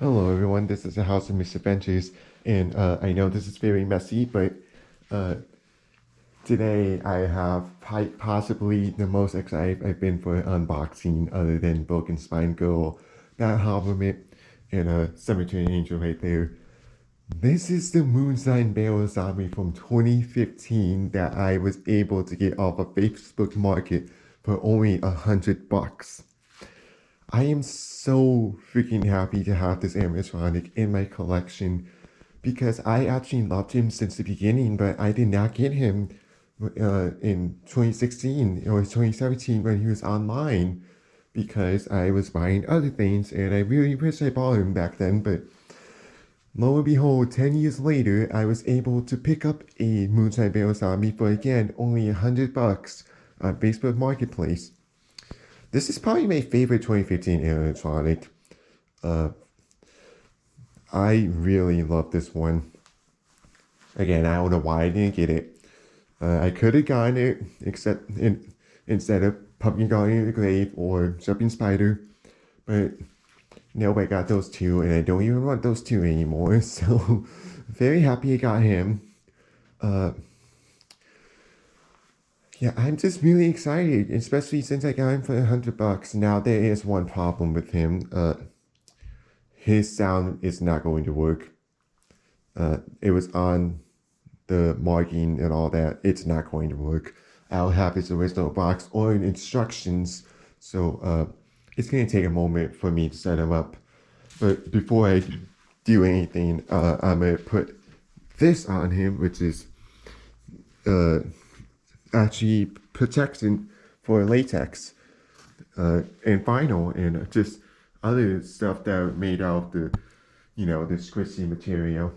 Hello everyone, this is the House of Misadventures, and I know this is very messy, but uh, today I have possibly the most excited I've been for unboxing other than Broken Spine Girl, that Hobbit, and Cemetery Angel right there. This is the Moonshine Barrel Zombie from 2015 that I was able to get off of Facebook Market for only $100. I am so freaking happy to have this animatronic in my collection because I actually loved him since the beginning, but I did not get him in 2016 or 2017 when he was online because I was buying other things and I really wish I bought him back then. But lo and behold, 10 years later, I was able to pick up a Moonshine Barrel Zombie for again only $100 on Facebook Marketplace. This is probably my favorite 2015 animatronic. Uh, I really love this one. Again, I don't know why I didn't get it. I could have gotten it instead of Pumpkin Going in the Grave or Jumping Spider, but no, I got those two, and I don't even want those two anymore. So, very happy I got him. Uh, yeah, I'm just really excited, especially since I got him for $100. Now there is one problem with him. His sound is not going to work. It was on the marking and all that. It's not going to work. I'll have his original box or instructions, so it's going to take a moment for me to set him up. But before I do anything, I'm going to put this on him, which is actually protection for latex and vinyl and just other stuff that are made out of the squishy material.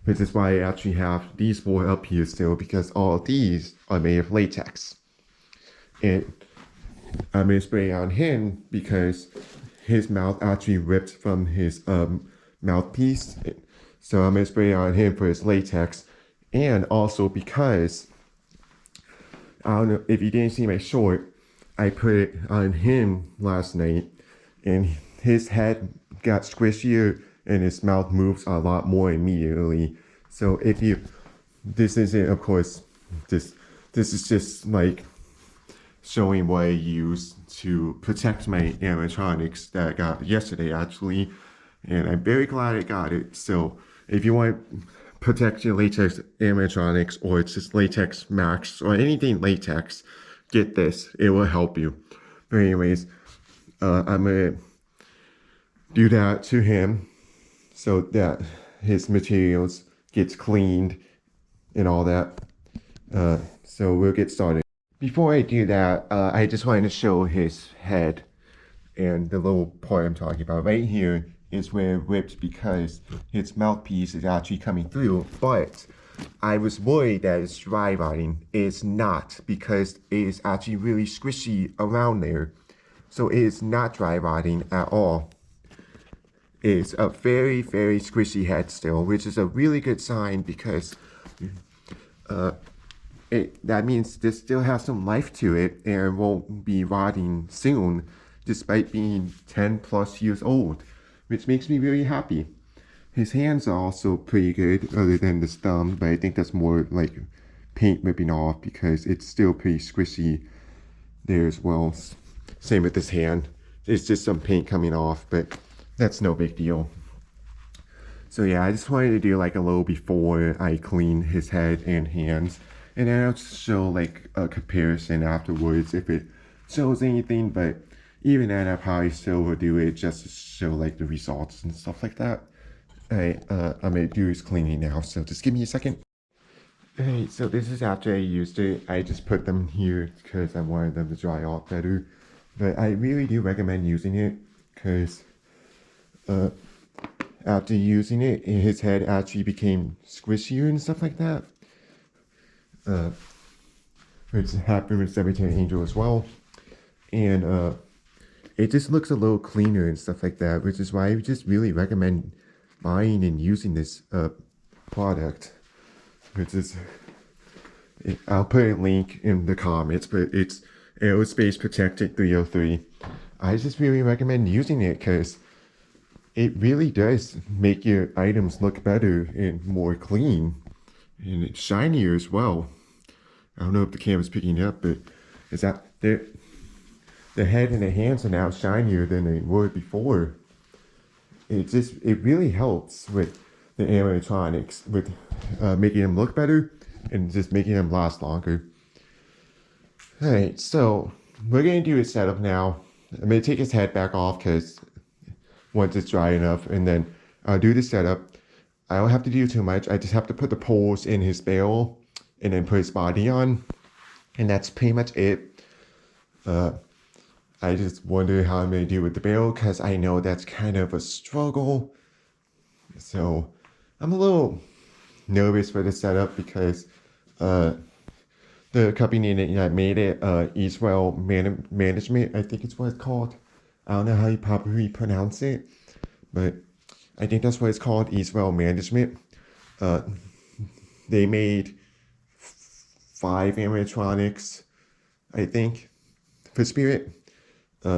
Which is why I actually have these four up here still, because all of these are made of latex. And I'm going to spray on him because his mouth actually ripped from his mouthpiece. So I'm going to spray on him for his latex. And also because, I don't know if you didn't see my short, I put it on him last night and his head got squishier and his mouth moves a lot more immediately. So if you, this isn't, of course, this is just like showing what I use to protect my animatronics that I got yesterday actually, and I'm very glad I got it. So if you want to protect your latex animatronics or it's just latex max or anything latex, get this. It will help you. But anyways, I'm gonna do that to him so that his materials gets cleaned and all that. So we'll get started. Before I do that, I just wanted to show his head and the little part I'm talking about. Right here is where it ripped because his mouthpiece is actually coming through, but I was worried that it's dry rotting. It's not, because it is actually really squishy around there. So it is not dry rotting at all. It's a very, very squishy head still, which is a really good sign because that means this still has some life to it and won't be rotting soon, despite being 10 plus years old, which makes me really happy. His hands are also pretty good, other than this thumb, but I think that's more like paint ripping off because it's still pretty squishy there as well. Same with this hand. It's just some paint coming off, but that's no big deal. So yeah, I just wanted to do like a little before I clean his head and hands. And then I'll show like a comparison afterwards if it shows anything, but even then I probably still will do it just to show like the results and stuff like that. Alright, I'm gonna do his cleaning now, so just give me a second. Alright, so this is after I used it. I just put them here because I wanted them to dry off better. But I really do recommend using it because after using it, his head actually became squishier and stuff like that. Which happened with Cemetery Angel as well. And it just looks a little cleaner and stuff like that, which is why I just really recommend buying and using this product. Which is, I'll put a link in the comments, but it's Aerospace Protected 303. I just really recommend using it because it really does make your items look better and more clean. And it's shinier as well. I don't know if the camera's picking up, but is that the head and the hands are now shinier than they were before. It really helps with the animatronics, with making them look better and just making them last longer. Alright, so we're gonna do a setup now. I'm gonna take his head back off because once it's dry enough, and then I'll do the setup. I don't have to do too much. I just have to put the poles in his barrel and then put his body on, and that's pretty much it. I just wonder how I'm gonna do with the barrel because I know that's kind of a struggle. So I'm a little nervous for the setup because the company that made it, Israel Management, I think it's what it's called. I don't know how you properly pronounce it, but I think that's what it's called, Israel Management. They made 5 animatronics, I think, for Spirit.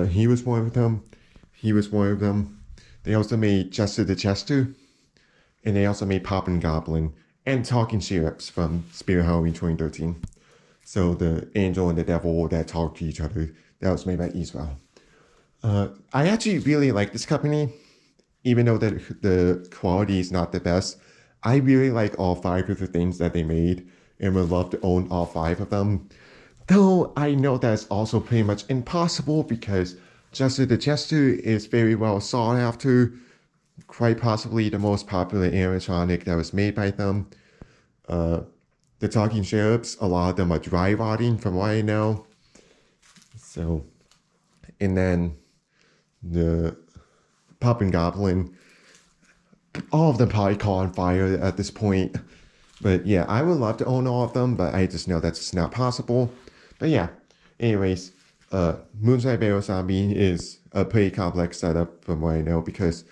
He was one of them. He was one of them. They also made Jester the Jester, and they also made Poppin' Goblin and Talking Syrups from Spirit Halloween 2013. So the angel and the devil that talk to each other, that was made by Israel. I actually really like this company, even though the quality is not the best. I really like all 5 of the things that they made and would love to own all 5 of them. Though I know that's also pretty much impossible because Jester the Jester is very well sought after, quite possibly the most popular animatronic that was made by them. The Talking Sheriffs, a lot of them are dry rotting from what I know. So, and then the Poppin' Goblin, all of them probably caught on fire at this point. But yeah, I would love to own all of them, but I just know that's just not possible. But yeah, anyways, Moonshine Barrel Zombie is a pretty complex setup from what I know because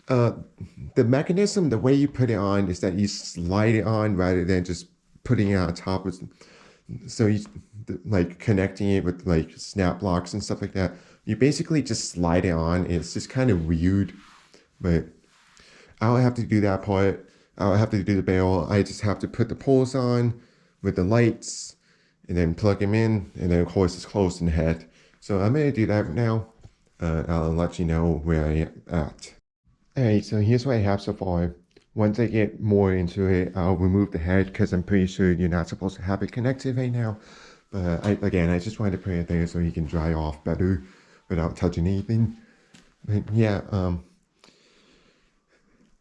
the mechanism, the way you put it on is that you slide it on rather than just putting it on top of, so you like connecting it with like snap blocks and stuff like that. You basically just slide it on. It's just kind of weird, but I don't have to do that part. I don't have to do the barrel. I just have to put the poles on with the lights and then plug them in, and then of course it's closed in the head. So I'm gonna do that now. I'll let you know where I am at. Alright, so here's what I have so far. Once I get more into it, I'll remove the head because I'm pretty sure you're not supposed to have it connected right now. But I just wanted to put it there so he can dry off better without touching anything. But yeah,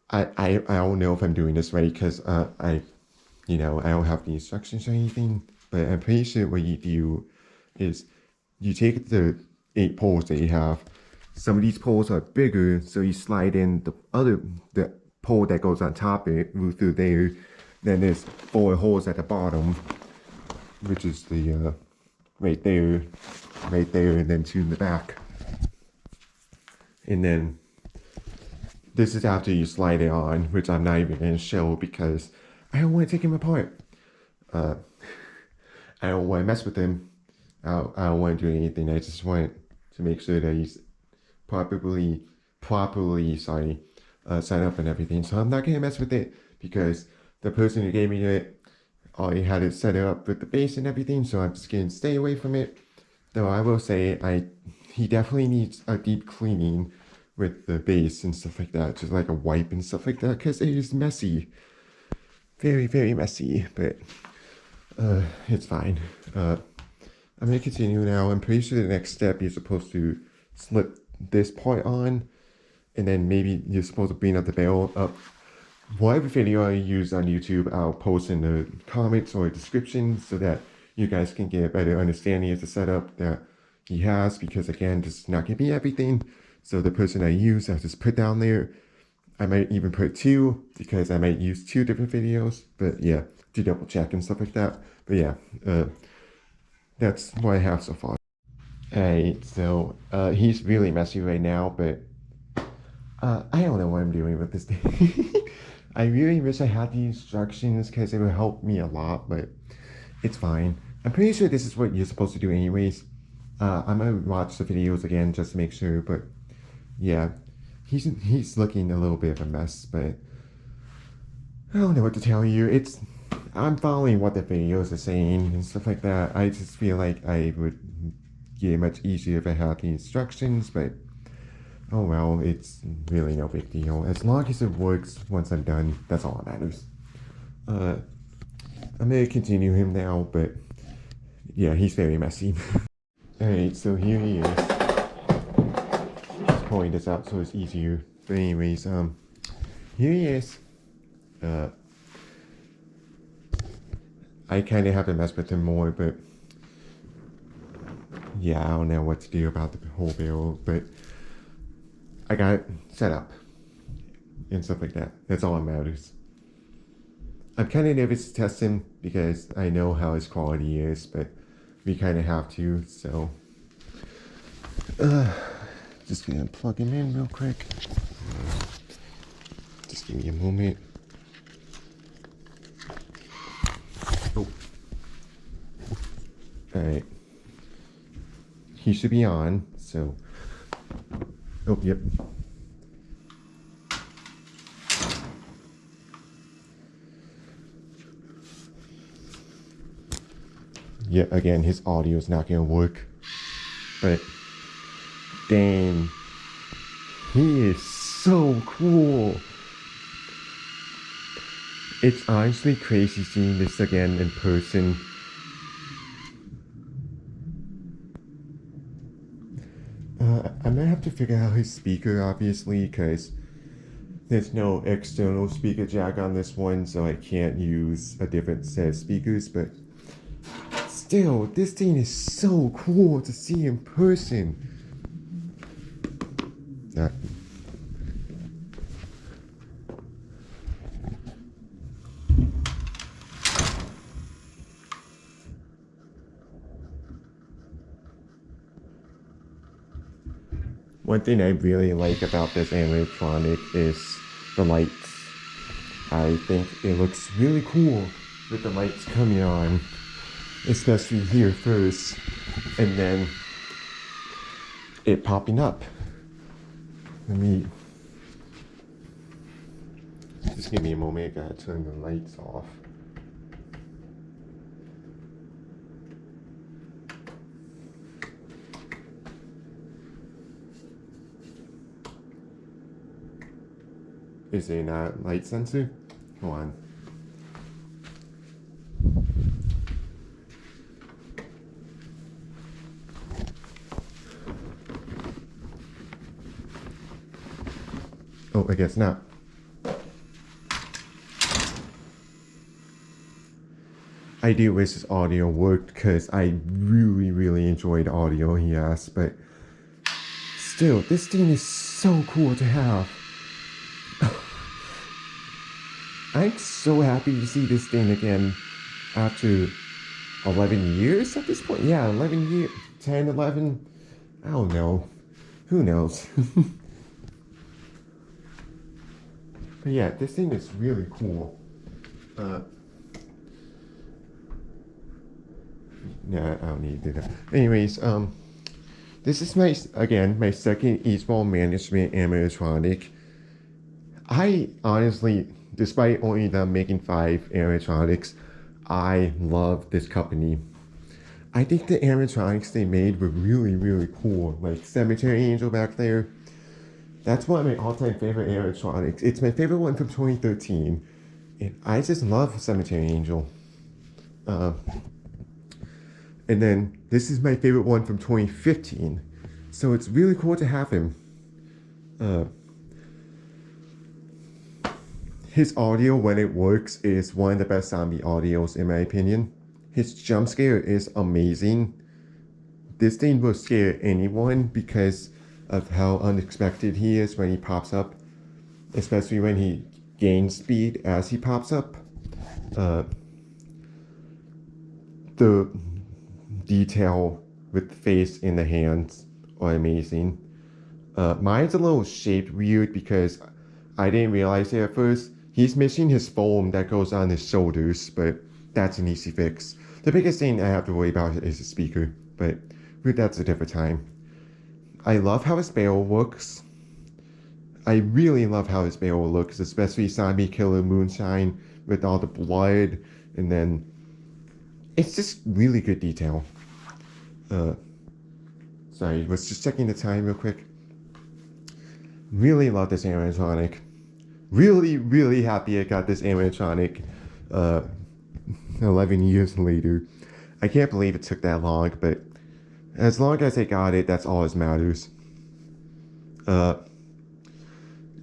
I don't know if I'm doing this right because I don't have the instructions or anything. But I'm pretty sure what you do is you take the 8 poles that you have. Some of these poles are bigger, so you slide in the pole that goes on top of it through there. Then there's 4 holes at the bottom, which is the right there, and then 2 in the back. And then this is after you slide it on, which I'm not even going to show because I don't want to take him apart. I don't want to mess with him. I don't want to do anything. I just want to make sure that he's properly set up and everything. So I'm not going to mess with it because the person who gave me it already had it set up with the base and everything. So I'm just going to stay away from it. Though I will say he definitely needs a deep cleaning with the base and stuff like that. Just like a wipe and stuff like that because it is messy. Very, very messy. But it's fine. I'm going to continue now. I'm pretty sure the next step you're supposed to slip this part on, and then maybe you're supposed to bring up the barrel up. Whatever video I use on YouTube, I'll post in the comments or description so that you guys can get a better understanding of the setup that he has, because again, this is not going to be everything. So the person I use, I just put down there. I might even put 2 because I might use 2 different videos, but yeah, to double check and stuff like that. But yeah, that's what I have so far. Alright, so he's really messy right now, but I don't know what I'm doing with this thing. I really wish I had the instructions because it would help me a lot, but it's fine. I'm pretty sure this is what you're supposed to do anyways. I'm gonna watch the videos again just to make sure, but yeah, he's looking a little bit of a mess, but I don't know what to tell you. I'm following what the videos are saying and stuff like that. I just feel like I would get it much easier if I had the instructions, but oh well, it's really no big deal. As long as it works once I'm done, that's all that matters. I'm gonna continue him now, but yeah, he's very messy. Alright, so here he is. Just pulling this out so it's easier. But anyways, here he is. I kind of have to mess with him more, but yeah, I don't know what to do about the whole build, but I got it set up and stuff like that. That's all that matters. I'm kind of nervous to test him because I know how his quality is, but we kind of have to, so just gonna plug him in real quick. Just give me a moment. Oh, all right. He should be on, so oh, yep. Yeah, again, his audio is not gonna work, but dang, he is so cool. It's honestly crazy seeing this again in person. I'm gonna have to figure out his speaker, obviously, because there's no external speaker jack on this one, so I can't use a different set of speakers, but still, this thing is so cool to see in person. One thing I really like about this animatronic is the lights. I think it looks really cool with the lights coming on, especially here first, and then it popping up. Let me just give me a moment. I gotta turn the lights off. Is it not light sensor? Hold on. Oh, I guess not. I do wish this audio worked because I really enjoyed the audio he has, but still, this thing is so cool to have. I'm so happy to see this thing again after 11 years at this point. Yeah, 11 years, 10, 11, I don't know. Who knows? But yeah, this thing is really cool. Yeah, I don't need to do that. Anyways, this is my second eSmall management animatronic. I honestly, despite only them making 5 animatronics, I love this company. I think the animatronics they made were really cool. Like Cemetery Angel back there. That's one of my all-time favorite animatronics. It's my favorite one from 2013. And I just love Cemetery Angel. And then this is my favorite one from 2015. So it's really cool to have him. His audio, when it works, is one of the best zombie audios in my opinion. His jump scare is amazing. This thing will scare anyone because of how unexpected he is when he pops up. Especially when he gains speed as he pops up. The detail with the face and the hands are amazing. Mine's a little shaped weird because I didn't realize it at first. He's missing his foam that goes on his shoulders, but that's an easy fix. The biggest thing I have to worry about is the speaker, but that's a different time. I love how his barrel works. I really love how his barrel looks, especially Zombie Killer Moonshine with all the blood, and then it's just really good detail. Sorry, was just checking the time real quick. Really love this animatronic. Really, really happy I got this animatronic 11 years later. I can't believe it took that long, but as long as I got it, that's all that matters.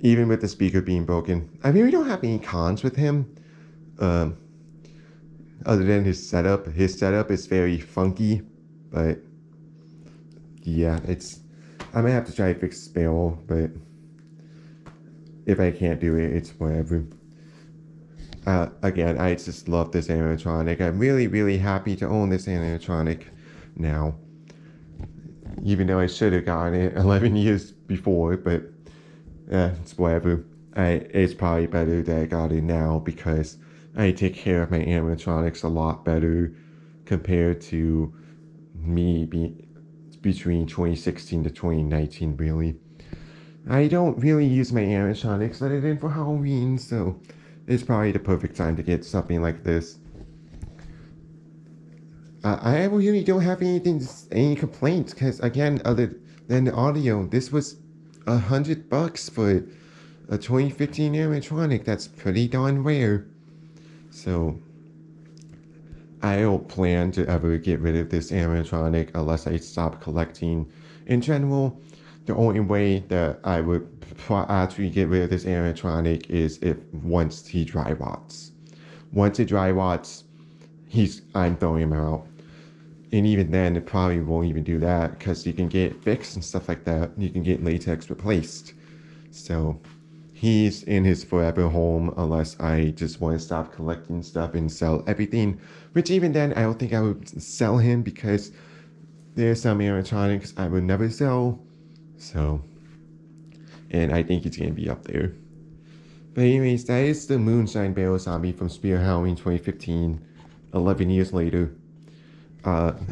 Even with the speaker being broken. I mean, we don't have any cons with him. Other than his setup. His setup is very funky, but yeah, I might have to try to fix the barrel, but if I can't do it, it's whatever. Again, I just love this animatronic. I'm really, really happy to own this animatronic now. Even though I should have gotten it 11 years before, but it's whatever. It's probably better that I got it now because I take care of my animatronics a lot better compared to me between 2016 to 2019, really. I don't really use my animatronics other than for Halloween, so it's probably the perfect time to get something like this. I really don't have any complaints, because again, other than the audio, this was $100 for a 2015 animatronic. That's pretty darn rare. So I don't plan to ever get rid of this animatronic unless I stop collecting. In general, the only way that I would actually get rid of this animatronic is if once he dry rots. Once it dry rots, I'm throwing him out. And even then, it probably won't even do that because you can get fixed and stuff like that. You can get latex replaced. So he's in his forever home unless I just want to stop collecting stuff and sell everything. Which even then, I don't think I would sell him because there's some animatronics I would never sell. So, and I think it's going to be up there. But anyways, that is the Moonshine Barrel Zombie from Spear Halloween 2015, 11 years later.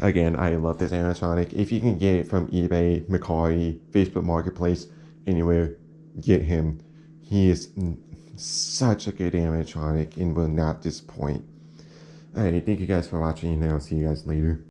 Again, I love this animatronic. If you can get it from eBay, Mercari, Facebook Marketplace, anywhere, get him. He is such a good animatronic and will not disappoint. Alright, thank you guys for watching, and I'll see you guys later.